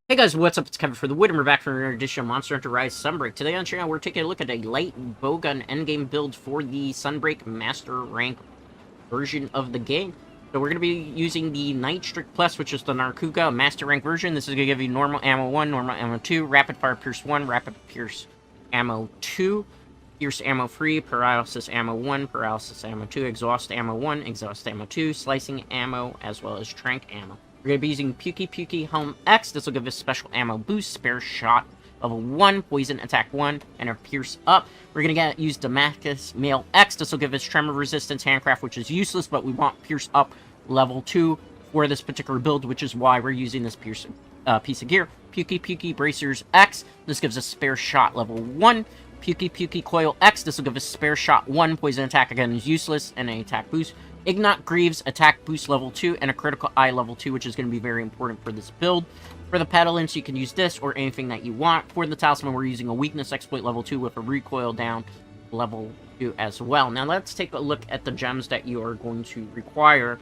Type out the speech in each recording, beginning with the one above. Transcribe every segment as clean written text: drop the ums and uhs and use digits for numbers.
Hey guys, what's up? It's Kevin for the Wood, and we're back for another edition of Monster Hunter Rise Sunbreak. Today on the channel, we're taking a look at a light bowgun endgame build for the Sunbreak Master Rank version of the game. So we're going to be using the Nightstrick Plus, which is the Nargacuga Master Rank version. This is going to give you normal ammo 1, normal ammo 2, rapid fire pierce 1, rapid pierce ammo 2, pierce ammo 3, paralysis ammo 1, paralysis ammo 2, exhaust ammo 1, exhaust ammo 2, slicing ammo, as well as trank ammo. We're going to be using Puki Helm X. This will give us special ammo boost, spare shot level 1, poison attack 1, and a pierce up. We're going to use Damascus Mail X. This will give us tremor resistance handcraft, which is useless, but we want pierce up level 2 for this particular build, which is why we're using this piece of gear. Puki Bracers X. This gives us spare shot level 1. Puki Coil X. This will give us spare shot 1, poison attack again is useless, and an attack boost. Ignat Greaves, attack boost level 2, and a critical eye level 2, which is going to be very important for this build. For the Pedalance, you can use this or anything that you want. For the Talisman, we're using a weakness exploit level 2 with a recoil down level 2 as well. Now let's take a look at the gems that you are going to require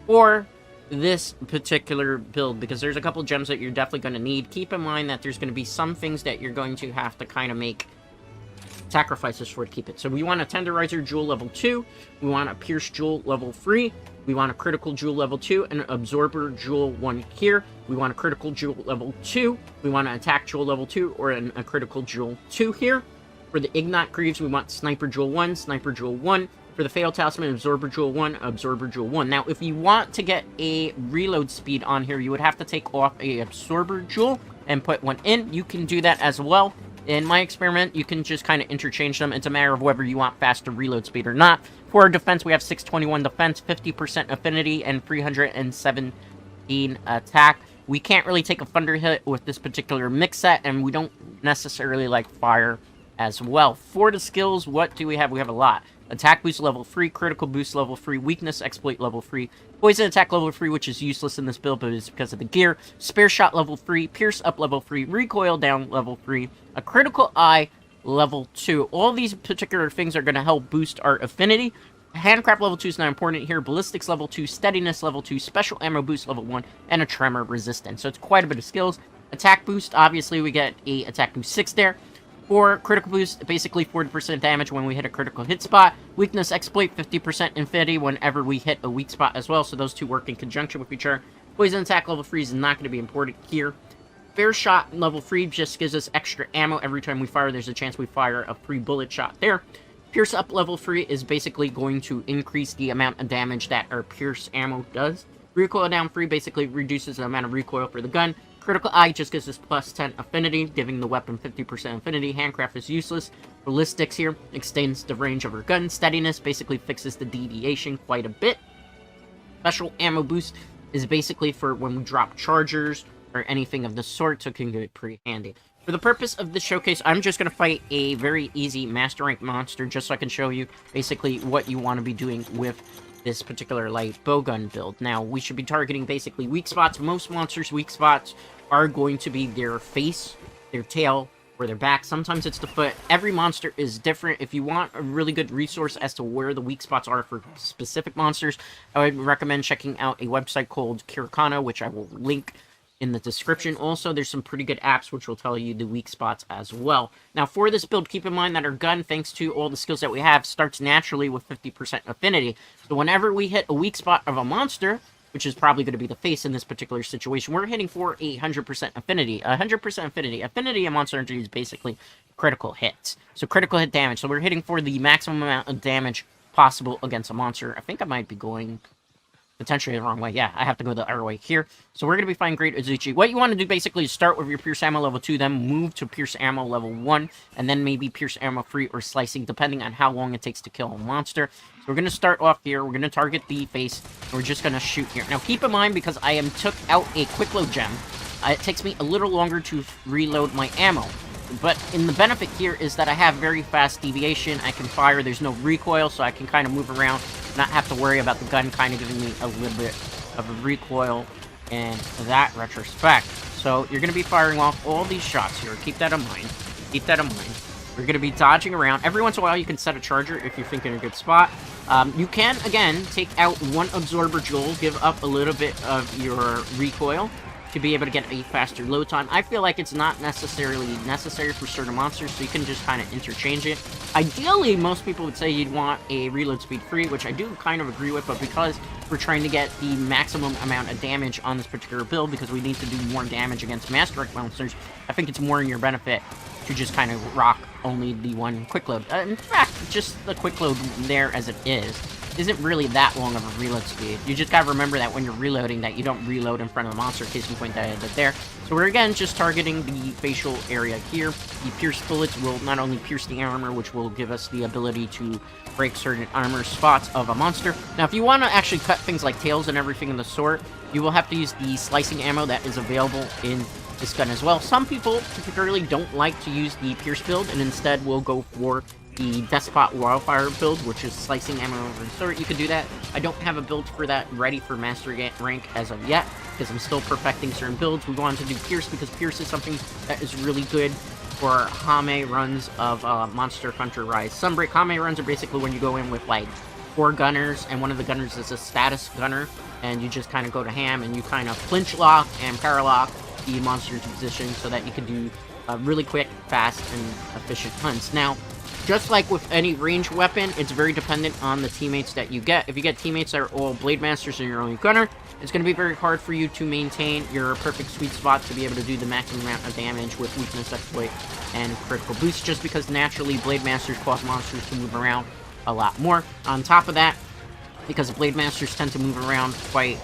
for this particular build, because there's a couple gems that you're definitely going to need. Keep in mind that there's going to be some things that you're going to have to kind of make sacrifices for to keep it. So we want a Tenderizer Jewel level 2, we want a Pierce Jewel level 3, we want a Critical Jewel level 2, and an Absorber Jewel 1 here. We want a Critical Jewel level 2, we want an Attack Jewel level 2, or a Critical Jewel 2 here. For the Ignat Greaves, we want Sniper Jewel 1, Sniper Jewel 1. For the Fatal Talisman, Absorber Jewel 1, Absorber Jewel 1. Now, if you want to get a reload speed on here, you would have to take off a Absorber Jewel and put one in. You can do that as well. In my experiment, you can just kind of interchange them. It's a matter of whether you want faster reload speed or not. For our defense, we have 621 defense, 50% affinity, and 317 attack. We can't really take a thunder hit with this particular mix set, and we don't necessarily like fire as well. For the skills, what do we have? We have a lot. Attack boost level 3, critical boost level 3, weakness exploit level 3, poison attack level 3, which is useless in this build, but it's because of the gear, spare shot level 3, pierce up level 3, recoil down level 3, a critical eye level 2. All these particular things are going to help boost our affinity. Handcraft level 2 is not important here. Ballistics level 2, steadiness level 2, special ammo boost level 1, and a tremor resistance. So it's quite a bit of skills. Attack boost, obviously we get a attack boost 6 there. For critical boost, basically 40% damage when we hit a critical hit spot. Weakness exploit, 50% infinity whenever we hit a weak spot as well, so those two work in conjunction with each other. Poison attack level 3 is not going to be important here. Fair shot level 3 just gives us extra ammo. Every time we fire, there's a chance we fire a free bullet shot there. Pierce up level 3 is basically going to increase the amount of damage that our pierce ammo does. Recoil down 3 basically reduces the amount of recoil for the gun. Critical eye just gives us plus 10 affinity, giving the weapon 50% affinity. Handcraft is useless. Ballistics here extends the range of our gun. Steadiness basically fixes the deviation quite a bit. Special ammo boost is basically for when we drop chargers or anything of the sort, so it can get pretty handy. For the purpose of this showcase, I'm just going to fight a very easy Master Rank monster, just so I can show you basically what you want to be doing with this particular light bowgun build. Now, we should be targeting basically weak spots. Most monsters' weak spots are going to be their face, their tail, or their back. Sometimes it's the foot. Every monster is different. If you want a really good resource as to where the weak spots are for specific monsters, I would recommend checking out a website called Kirikana, which I will link in the description. Also, there's some pretty good apps which will tell you the weak spots as well. Now, for this build, keep in mind that our gun, thanks to all the skills that we have, starts naturally with 50% affinity. So whenever we hit a weak spot of a monster, which is probably going to be the face in this particular situation, we're hitting for a 100% affinity. 100% affinity. Affinity in Monster Hunter is basically critical hits. So critical hit damage. So we're hitting for the maximum amount of damage possible against a monster. I think I might be going potentially the wrong way. Yeah, I have to go the other way here. So we're going to be fighting Great Uzuchi. What you want to do basically is start with your Pierce Ammo level 2, then move to Pierce Ammo level 1, and then maybe Pierce Ammo 3 or Slicing, depending on how long it takes to kill a monster. So we're going to start off here. We're going to target the face, and we're just going to shoot here. Now keep in mind, because I took out a Quick Load gem, it takes me a little longer to reload my ammo. But in the benefit here is that I have very fast deviation. I can fire. There's no recoil, so I can kind of move around, not have to worry about the gun kind of giving me a little bit of a recoil in that retrospect. So you're going to be firing off all these shots here. Keep that in mind. Keep that in mind. You're going to be dodging around. Every once in a while, you can set a charger if you're thinking a good spot. You can, again, take out one Absorber Jewel, give up a little bit of your recoil, to be able to get a faster load time. I feel like it's not necessarily necessary for certain monsters, so you can just kind of interchange it. Ideally, most people would say you'd want a reload speed free, which I do kind of agree with, but because we're trying to get the maximum amount of damage on this particular build, because we need to do more damage against Master Rank monsters, I think it's more in your benefit to just kind of rock only the one quick load. In fact, just the quick load there as it isn't really that long of a reload speed. You just gotta remember that when you're reloading, that you don't reload in front of the monster, case in point that I did there. So we're again just targeting the facial area here. The pierce bullets will not only pierce the armor, which will give us the ability to break certain armor spots of a monster. Now, if you want to actually cut things like tails and everything of the sort, you will have to use the slicing ammo that is available in this gun as well. Some people particularly don't like to use the pierce build and instead will go for the Despot Wildfire build, which is slicing ammo over the sword. You could do that. I don't have a build for that ready for Master Rank as of yet, because I'm still perfecting certain builds. We wanted to do Pierce because Pierce is something that is really good for Hame runs of Monster Hunter Rise Sunbreak. Hame runs are basically when you go in with like 4 gunners, and one of the gunners is a status gunner, and you just kind of go to ham and you kind of flinch lock and paralock the monster into position so that you can do really quick, fast, and efficient hunts. Now, just like with any ranged weapon, it's very dependent on the teammates that you get. If you get teammates that are all Blade Masters and you're only Gunner, it's going to be very hard for you to maintain your perfect sweet spot to be able to do the maximum amount of damage with Weakness Exploit and Critical Boost, just because naturally Blade Masters cause monsters to move around a lot more. On top of that, because Blade Masters tend to move around quite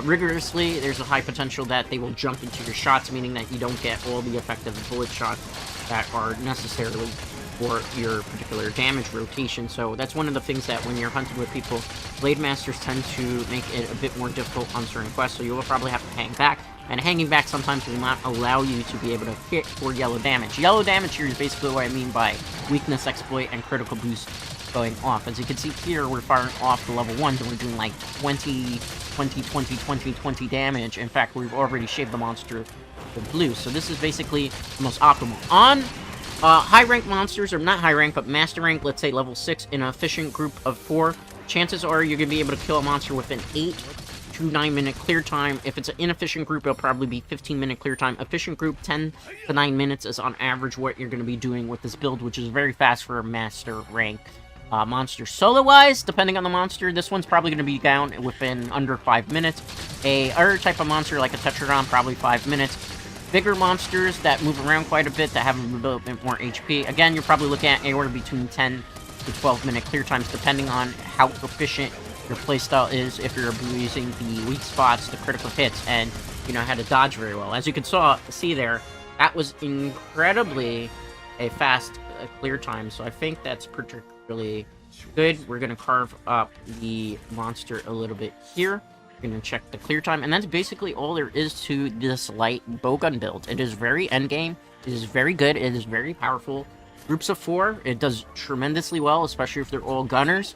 rigorously, there's a high potential that they will jump into your shots, meaning that you don't get all the effective bullet shots that are necessarily for your particular damage rotation. So that's one of the things that when you're hunting with people, Blade Masters tend to make it a bit more difficult on certain quests, so you will probably have to hang back. And hanging back sometimes will not allow you to be able to hit for yellow damage. Yellow damage here is basically what I mean by Weakness Exploit and Critical Boost going off. As you can see here, we're firing off the level 1s and we're doing like 20 damage. In fact, we've already shaved the monster to blue. So this is basically the most optimal. On high rank monsters, or not high rank, but master rank, let's say level 6, in an efficient group of 4, chances are you're going to be able to kill a monster within 8 to 9 minute clear time. If it's an inefficient group, it'll probably be 15-minute clear time. Efficient group, 10 to 9 minutes is on average what you're going to be doing with this build, which is very fast for a master rank monster. Solo-wise, depending on the monster, this one's probably going to be down within under 5 minutes. A other type of monster, like a Tetradon, probably 5 minutes. Bigger monsters that move around quite a bit, that have a little bit more HP, again, you're probably looking at anywhere between 10 to 12-minute clear times, depending on how efficient your playstyle is, if you're using the weak spots, the critical hits, and you know how to dodge very well. As you can see there, that was incredibly a fast clear time, so I think that's particularly good. We're going to carve up the monster a little bit here. We're going to check the clear time, and that's basically all there is to this light bowgun build. It is very endgame, it is very good, it is very powerful. Groups of 4, it does tremendously well, especially if they're all gunners.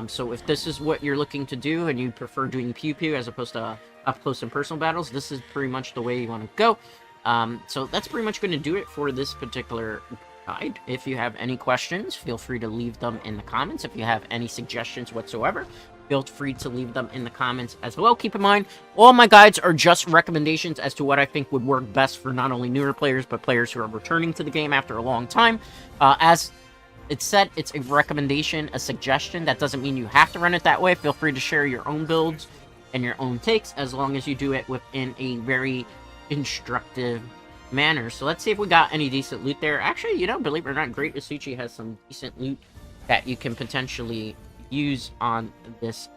So if this is what you're looking to do, and you prefer doing pew-pew as opposed to up-close and personal battles, this is pretty much the way you want to go. So that's pretty much going to do it for this particular guide. If you have any questions, feel free to leave them in the comments. If you have any suggestions whatsoever, feel free to leave them in the comments as well. Keep in mind, all my guides are just recommendations as to what I think would work best for not only newer players, but players who are returning to the game after a long time. As it said, it's a recommendation, a suggestion. That doesn't mean you have to run it that way. Feel free to share your own builds and your own takes, as long as you do it within a very instructive manner. So let's see if we got any decent loot there. Actually, you know, believe it or not, Great Isuchi has some decent loot that you can potentially use on this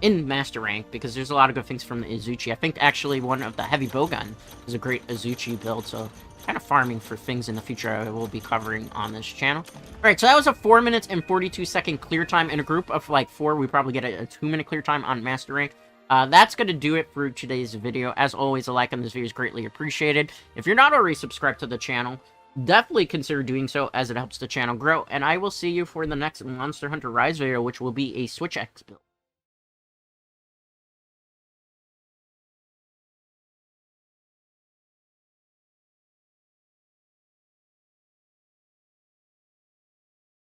in Master Rank, because there's a lot of good things from the Izuchi. I think actually one of the heavy bowgun is a great Izuchi build, so kind of farming for things in the future I will be covering on this channel. Alright, so that was a 4 minutes and 42-second clear time. In a group of like 4, we probably get a 2-minute clear time on Master Rank. That's going to do it for today's video. As always, a like on this video is greatly appreciated. If you're not already subscribed to the channel, definitely consider doing so, as it helps the channel grow. And I will see you for the next Monster Hunter Rise video, which will be a Switch X build.